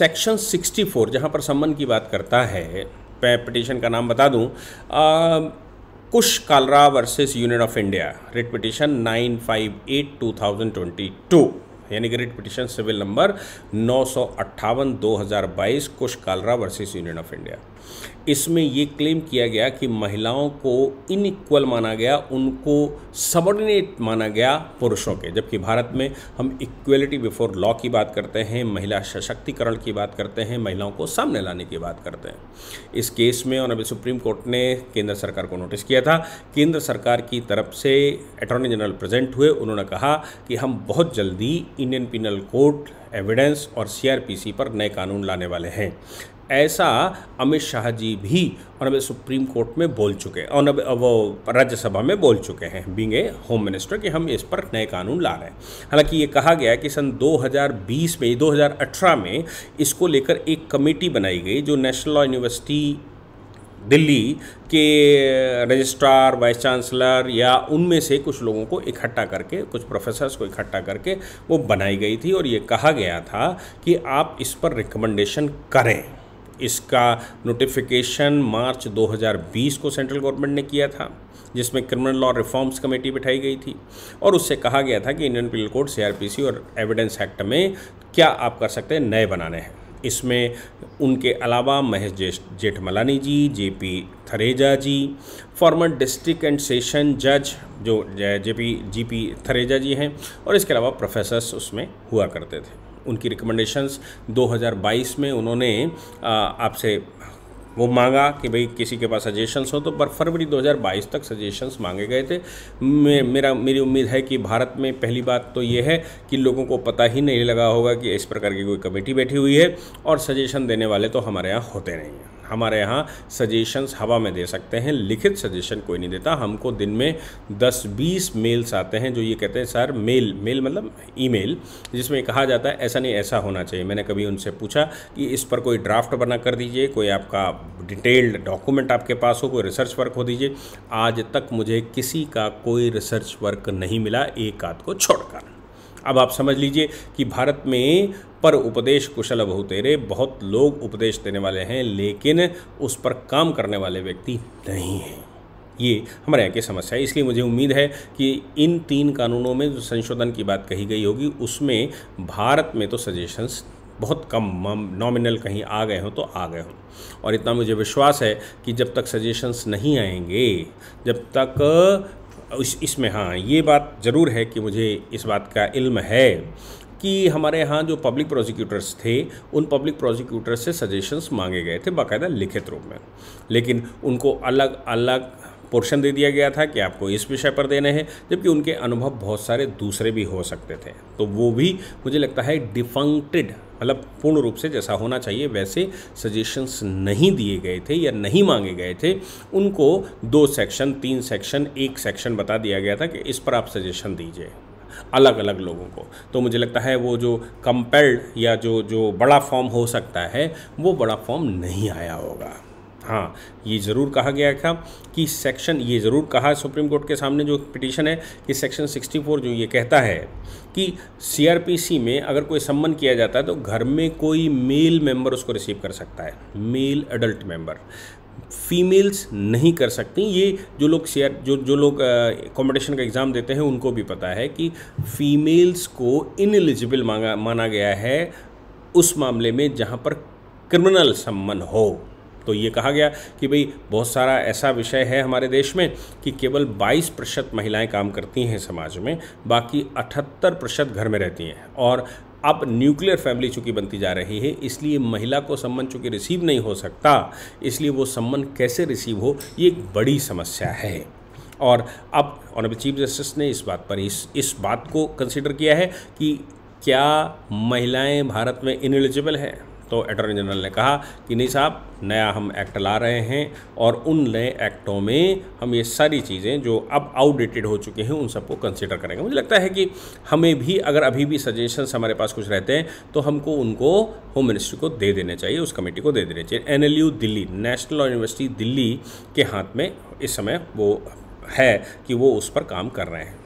Section 64 जहाँ पर सम्मन की बात करता है, मैं पिटीशन का नाम बता दूँ, Kush Kalra versus union of India, writ petition 958/2022, यानी कि writ petition civil number 958/2022 Kush Kalra versus union of India. इसमें ये क्लेम किया गया कि महिलाओं को इनइक्वल माना गया, उनको सबऑर्डिनेट माना गया पुरुषों के, जबकि भारत में हम इक्वलिटी बिफोर लॉ की बात करते हैं, महिला सशक्तिकरण की बात करते हैं, महिलाओं को सामने लाने की बात करते हैं। इस केस में ऑनरेबल सुप्रीम कोर्ट ने केंद्र सरकार को नोटिस किया था। केंद्र सरकार की तरफ से अटॉर्नी जनरल प्रेजेंट हुए, उन्होंने कहा कि हम बहुत जल्दी इंडियन पिनल कोड, एविडेंस और सीआरपीसी पर नए कानून लाने वाले हैं। ऐसा अमित शाह जी भी ऑनरेबल सुप्रीम कोर्ट में बोल चुके, वो राज्यसभा में बोल चुके हैं, बीइंग ए होम मिनिस्टर, कि हम इस पर नए कानून ला रहे हैं। हालांकि ये कहा गया कि सन 2020 में 2018 में इसको लेकर एक कमेटी बनाई गई जो नेशनल लॉ यूनिवर्सिटी दिल्ली के रजिस्ट्रार, वाइस चांसलर या उनमें से कुछ लोगों को इकट्ठा करके, कुछ प्रोफेसर्स को इकट्ठा करके वो बनाई गई थी, और ये कहा गया था कि आप इस पर रिकमेंडेशन करें। इसका नोटिफिकेशन मार्च 2020 को सेंट्रल गवर्नमेंट ने किया था, जिसमें क्रिमिनल लॉ रिफॉर्म्स कमेटी बिठाई गई थी, और उससे कहा गया था कि इंडियन पिनल कोड, सीआरपीसी और एविडेंस एक्ट में क्या आप कर सकते हैं, नए बनाने हैं। इसमें उनके अलावा Mahesh Jethmalani ji, JP Thareja ji, former district and session जज जो जीपी थरेजा जी हैं, और इसके अलावा प्रोफेसर्स उसमें हुआ करते थे। उनकी रिकमेंडेशंस 2022 में उन्होंने आपसे वो मांगा कि भाई किसी के पास सजेशंस हो, तो पर फरवरी 2022 तक सजेशंस मांगे गए थे। मेरी उम्मीद है कि भारत में पहली बात तो ये है कि लोगों को पता ही नहीं लगा होगा कि इस प्रकार की कोई कमेटी बैठी हुई है, और सजेशन देने वाले तो हमारे यहाँ होते नहीं हैं। हमारे यहाँ सजेशंस हवा में दे सकते हैं, लिखित सजेशन कोई नहीं देता। हमको दिन में 10-20 मेल्स आते हैं जो ये कहते हैं सर, मेल मतलब ईमेल, जिसमें कहा जाता है ऐसा नहीं ऐसा होना चाहिए। मैंने कभी उनसे पूछा कि इस पर कोई ड्राफ्ट बना कर दीजिए, कोई आपका डिटेल्ड डॉक्यूमेंट आपके पास हो, कोई रिसर्च वर्क हो दीजिए। आज तक मुझे किसी का कोई रिसर्च वर्क नहीं मिला, एक आध को छोड़कर। अब आप समझ लीजिए कि भारत में पर उपदेश कुशल बहु तेरे, बहुत लोग उपदेश देने वाले हैं, लेकिन उस पर काम करने वाले व्यक्ति नहीं हैं। ये हमारे यहाँ की समस्या है। इसलिए मुझे उम्मीद है कि इन 3 कानूनों में जो संशोधन की बात कही गई होगी, उसमें भारत में तो सजेशंस बहुत कम, नॉमिनल कहीं आ गए हों तो आ गए हों, और इतना मुझे विश्वास है कि जब तक सजेशंस नहीं आएंगे, जब तक इसमें हाँ ये बात ज़रूर है कि मुझे इस बात का इल्म है कि हमारे यहाँ जो पब्लिक प्रोसिक्यूटर्स थे, उन पब्लिक प्रोसिक्यूटर्स से सजेशंस मांगे गए थे बाकायदा लिखित रूप में, लेकिन उनको अलग अलग पोर्शन दे दिया गया था कि आपको इस विषय पर देने हैं, जबकि उनके अनुभव बहुत सारे दूसरे भी हो सकते थे। तो वो भी मुझे लगता है डिफंक्टेड, मतलब पूर्ण रूप से जैसा होना चाहिए वैसे सजेशंस नहीं दिए गए थे या नहीं मांगे गए थे। उनको 2 सेक्शन, 3 सेक्शन, 1 सेक्शन बता दिया गया था कि इस पर आप सजेशन दीजिए अलग अलग लोगों को। तो मुझे लगता है वो जो कंपेल्ड या जो बड़ा फॉर्म हो सकता है, वो बड़ा फॉर्म नहीं आया होगा। हाँ, ये ज़रूर कहा गया था कि ये ज़रूर कहा सुप्रीम कोर्ट के सामने जो पिटीशन है कि सेक्शन 64 जो ये कहता है कि सीआरपीसी में अगर कोई सम्मन किया जाता है तो घर में कोई मेल मेंबर उसको रिसीव कर सकता है, मेल एडल्ट मेंबर, फीमेल्स नहीं कर सकती। ये जो लोग जो लोग कॉम्पिटिशन का एग्ज़ाम देते हैं उनको भी पता है कि फीमेल्स को इनएलिजिबल माना गया है उस मामले में जहाँ पर क्रिमिनल सम्मन हो। तो ये कहा गया कि भाई बहुत सारा ऐसा विषय है हमारे देश में कि केवल 22% महिलाएं काम करती हैं समाज में, बाकी 78% घर में रहती हैं। और अब न्यूक्लियर फैमिली चूँकि बनती जा रही है, इसलिए महिला को सम्मन चूँकि रिसीव नहीं हो सकता, इसलिए वो सम्मन कैसे रिसीव हो, ये एक बड़ी समस्या है। और अब ऑनरेबल चीफ जस्टिस ने इस बात पर इस बात को कंसिडर किया है कि क्या महिलाएं भारत में इनएलिजिबल हैं। तो अटॉर्नी जनरल ने कहा कि नहीं साहब, नया हम एक्ट ला रहे हैं, और उन नए एक्टों में हम ये सारी चीज़ें जो अब आउटडेटेड हो चुके हैं उन सबको कंसिडर करेंगे। मुझे लगता है कि हमें भी अगर अभी भी सजेशंस हमारे पास कुछ रहते हैं तो हमको उनको होम मिनिस्ट्री को दे देने चाहिए, उस कमेटी को दे देने चाहिए। NLU Delhi, national law university Delhi के हाथ में इस समय वो है कि वो उस पर काम कर रहे हैं।